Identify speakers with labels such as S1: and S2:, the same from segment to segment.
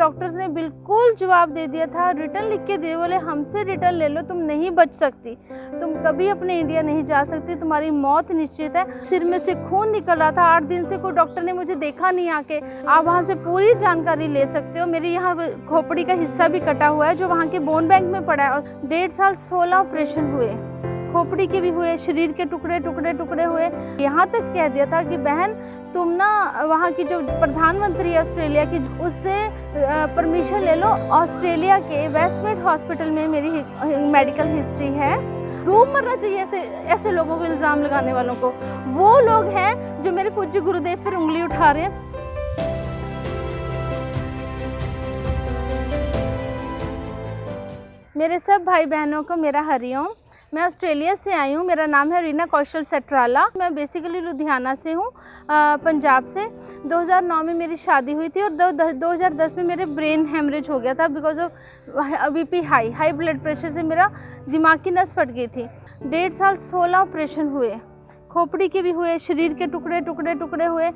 S1: Doctors ने बिल्कुल जवाब दे दिया था, रिटर्न लिख के दे, बोले हमसे रिटर्न ले लो, तुम नहीं बच सकती, तुम कभी अपने इंडिया नहीं जा सकती, तुम्हारी मौत निश्चित है। सिर में से खून निकल रहा था, 8 दिन से कोई डॉक्टर ने मुझे देखा नहीं आके। आप वहाँ से पूरी जानकारी ले सकते हो। मेरे यहाँ खोपड़ी का हिस्सा भी कटा हुआ है जो वहाँ के बोन बैंक में पड़ा है, और 1.5 साल 16 ऑपरेशन हुए, खोपड़ी के भी हुए, शरीर के टुकड़े टुकड़े टुकड़े हुए। यहाँ तक कह दिया था कि बहन तुम ना वहाँ की जो प्रधानमंत्री है ऑस्ट्रेलिया की, उससे परमिशन ले लो। ऑस्ट्रेलिया के वेस्टमेड हॉस्पिटल में मेरी मेडिकल हिस्ट्री है। डूब मरना चाहिए ऐसे लोगों को, इल्ज़ाम लगाने वालों को। वो लोग हैं जो मेरे पूज्य गुरुदेव पर उंगली उठा रहे हैं। मेरे सब भाई बहनों को मेरा हरिओम। मैं ऑस्ट्रेलिया से आई हूँ। मेरा नाम है रीना कौशल सेट्राला। मैं बेसिकली लुधियाना से हूँ, पंजाब से। 2009 में मेरी शादी हुई थी और 2010 में मेरे ब्रेन हेमरेज हो गया था because of BP high blood pressure से मेरा दिमाग की नस फट गई थी। 1.5 साल 16 ऑपरेशन हुए, खोपड़ी के भी हुए, शरीर के टुकड़े टुकड़े टुकड़े हुए।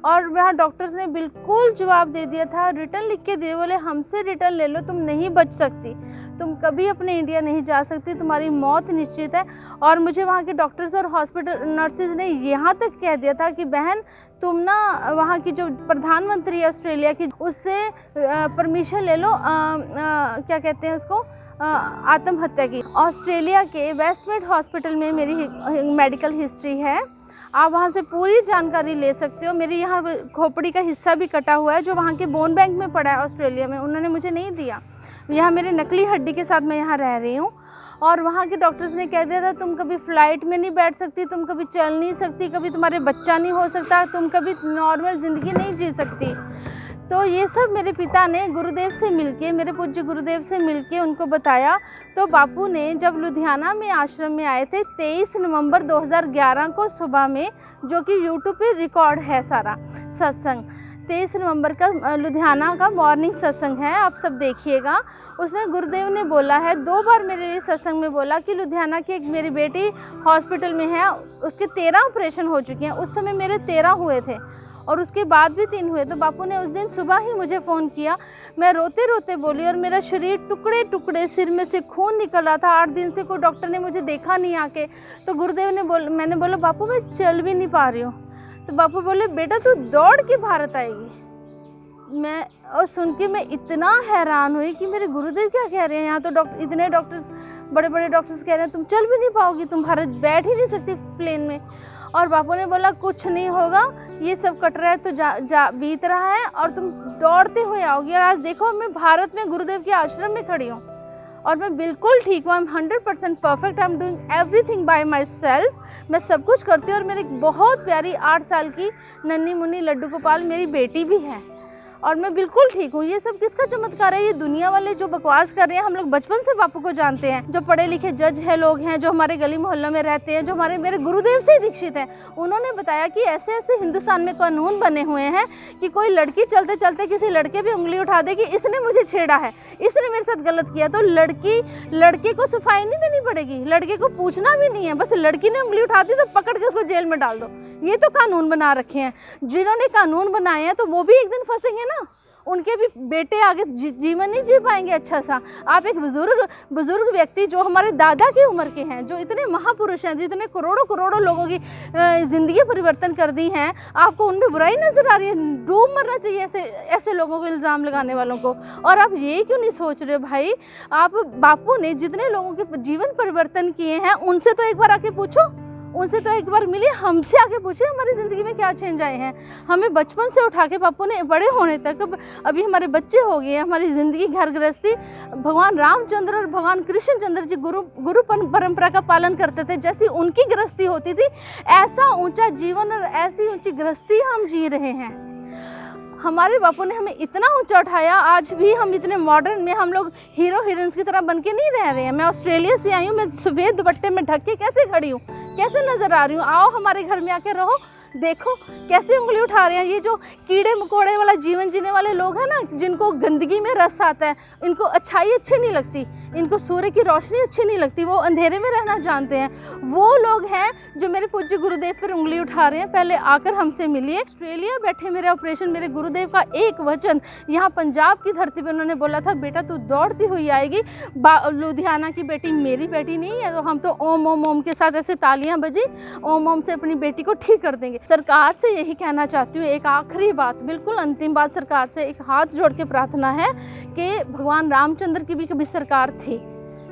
S1: और वहाँ डॉक्टर्स ने बिल्कुल जवाब दे दिया था, रिटर्न लिख के दे, बोले हमसे रिटर्न ले लो, तुम नहीं बच सकती, तुम कभी अपने इंडिया नहीं जा सकती, तुम्हारी मौत निश्चित है। और मुझे वहाँ के डॉक्टर्स और हॉस्पिटल नर्सेज ने यहाँ तक कह दिया था कि बहन तुम ना वहाँ की जो प्रधानमंत्री है ऑस्ट्रेलिया की, उससे परमिशन ले लो, क्या कहते हैं उसको, आत्महत्या की। ऑस्ट्रेलिया के वेस्टमेड हॉस्पिटल में मेरी मेडिकल हिस्ट्री है। आप वहाँ से पूरी जानकारी ले सकते हो। मेरे यहाँ खोपड़ी का हिस्सा भी कटा हुआ है जो वहाँ के बोन बैंक में पड़ा है ऑस्ट्रेलिया में, उन्होंने मुझे नहीं दिया। यहाँ मेरे नकली हड्डी के साथ मैं यहाँ रह रही हूँ। और वहाँ के डॉक्टर्स ने कह दिया था तुम कभी फ़्लाइट में नहीं बैठ सकती, तुम कभी चल नहीं सकती, कभी तुम्हारे बच्चा नहीं हो सकता, तुम कभी नॉर्मल ज़िंदगी नहीं जी सकती। तो ये सब मेरे पिता ने गुरुदेव से मिलके, मेरे पूज्य गुरुदेव से मिलके उनको बताया। तो बापू ने जब लुधियाना में आश्रम में आए थे 23 नवंबर 2011 को सुबह में, जो कि यूट्यूब पे रिकॉर्ड है सारा सत्संग, 23 नवंबर का लुधियाना का मॉर्निंग सत्संग है, आप सब देखिएगा। उसमें गुरुदेव ने बोला है, 2 बार मेरे लिए सत्संग में बोला कि लुधियाना की एक मेरी बेटी हॉस्पिटल में है, उसके 13 ऑपरेशन हो चुके हैं। उस समय मेरे 13 हुए थे और उसके बाद भी 3 हुए। तो बापू ने उस दिन सुबह ही मुझे फ़ोन किया। मैं रोते रोते बोली और मेरा शरीर टुकड़े टुकड़े, सिर में से खून निकल रहा था, 8 दिन से कोई डॉक्टर ने मुझे देखा नहीं आके। तो गुरुदेव ने मैंने बोला बापू मैं चल भी नहीं पा रही हूँ। तो बापू बोले बेटा तू दौड़ के भारत आएगी। मैं और सुन के मैं इतना हैरान हुई कि मेरे गुरुदेव क्या कह रहे हैं। यहाँ तो इतने डॉक्टर्स, बड़े बड़े डॉक्टर्स कह रहे हैं तुम चल भी नहीं पाओगी, तुम भारत बैठ ही नहीं सकती प्लेन में। और बापू ने बोला कुछ नहीं होगा, ये सब कट रहा है तो बीत रहा है और तुम दौड़ते हुए आओगी। और आज देखो मैं भारत में गुरुदेव के आश्रम में खड़ी हूँ और मैं बिल्कुल ठीक हूँ। I am 100% perfect. I am doing everything by my self. मैं सब कुछ करती हूँ। और मेरी बहुत प्यारी 8 साल की नन्ही मुन्नी लड्डू गोपाल मेरी बेटी भी है और मैं बिल्कुल ठीक हूँ। ये सब किसका चमत्कार है? ये दुनिया वाले जो बकवास कर रहे हैं। हम लोग बचपन से बापू को जानते हैं, जो पढ़े लिखे जज है लोग हैं, जो हमारे गली मोहल्लों में रहते हैं, जो मेरे गुरुदेव से ही दीक्षित हैं। उन्होंने बताया कि ऐसे ऐसे हिंदुस्तान में कानून बने हुए हैं कि कोई लड़की चलते चलते किसी लड़के पे उंगली उठा दे कि इसने मुझे छेड़ा है, इसने मेरे साथ गलत किया, तो लड़के को सफाई नहीं देनी पड़ेगी, लड़के को पूछना भी नहीं है, बस लड़की ने उंगली उठा दी तो पकड़ के उसको जेल में डाल दो। ये तो कानून बना रखे हैं। जिन्होंने कानून बनाए हैं तो वो भी एक दिन फंसेंगे ना, उनके भी बेटे आगे जीवन नहीं जी पाएंगे अच्छा सा। आप एक बुजुर्ग व्यक्ति जो हमारे दादा की उम्र के हैं, जो इतने महापुरुष हैं, जितने करोड़ों लोगों की ज़िंदगी परिवर्तन कर दी हैं, आपको उनमें बुराई नज़र आ रही है? डूब मरना चाहिए ऐसे लोगों को, इल्ज़ाम लगाने वालों को। और आप ये क्यों नहीं सोच रहे भाई? आप बापू ने जितने लोगों के जीवन परिवर्तन किए हैं उनसे तो एक बार आके पूछो, उनसे तो एक बार मिले, हमसे आके पूछे हमारी ज़िंदगी में क्या चेंज आए हैं। हमें बचपन से उठा के बापू ने बड़े होने तक, अभी हमारे बच्चे हो गए, हमारी ज़िंदगी घर गृहस्थी, भगवान रामचंद्र और भगवान कृष्णचंद्र जी गुरु परंपरा का पालन करते थे। जैसी उनकी गृहस्थी होती थी ऐसा ऊंचा जीवन और ऐसी ऊंची गृहस्थी हम जी रहे हैं। हमारे बापू ने हमें इतना ऊंचा उठाया। आज भी हम इतने मॉडर्न में हम लोग हीरो हीरोइंस की तरह बन के नहीं रह रहे हैं। मैं ऑस्ट्रेलिया से आई हूँ, मैं सफ़ेद दुपट्टे में ढक के कैसे खड़ी हूँ, कैसे नज़र आ रही हूँ? आओ हमारे घर में आके रहो, देखो कैसे उंगली उठा रहे हैं। ये जो कीड़े मकोड़े वाला जीवन जीने वाले लोग हैं ना, जिनको गंदगी में रस आता है, इनको अच्छाई अच्छी नहीं लगती, इनको सूर्य की रोशनी अच्छी नहीं लगती, वो अंधेरे में रहना जानते हैं। वो लोग हैं जो मेरे पूज्य गुरुदेव पर उंगली उठा रहे हैं। पहले आकर हमसे मिलिए। ऑस्ट्रेलिया बैठे मेरे ऑपरेशन, मेरे गुरुदेव का एक वचन यहाँ पंजाब की धरती पे उन्होंने बोला था, बेटा तू दौड़ती हुई आएगी। लुधियाना की बेटी मेरी बेटी नहीं है, तो हम तो ओम ओम ओम के साथ ऐसे तालियां बजी, ओम ओम से अपनी बेटी को ठीक कर देंगे। सरकार से यही कहना चाहती हूँ, एक आखिरी बात, बिल्कुल अंतिम बात, सरकार से एक हाथ जोड़ के प्रार्थना है कि भगवान रामचंद्र की भी कभी सरकार थी,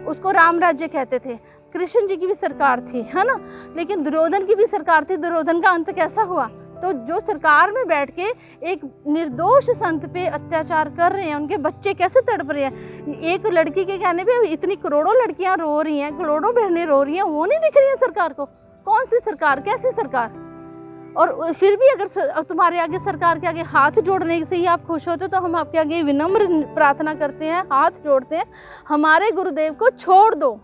S1: उसको राम राज्य कहते थे। कृष्ण जी की भी सरकार थी, है ना, लेकिन दुर्योधन की भी सरकार थी। दुर्योधन का अंत कैसा हुआ? तो जो सरकार में बैठ के एक निर्दोष संत पे अत्याचार कर रहे हैं, उनके बच्चे कैसे तड़प रहे हैं। एक लड़की के कहने पे इतनी करोड़ों लड़कियां रो रही हैं, करोड़ों बहनें रो रही हैं, वो नहीं दिख रही है सरकार को। कौन सी सरकार, कैसी सरकार? और फिर भी अगर तुम्हारे आगे, सरकार के आगे हाथ जोड़ने से ही आप खुश होते हो, तो हम आपके आगे विनम्र प्रार्थना करते हैं, हाथ जोड़ते हैं, हमारे गुरुदेव को छोड़ दो।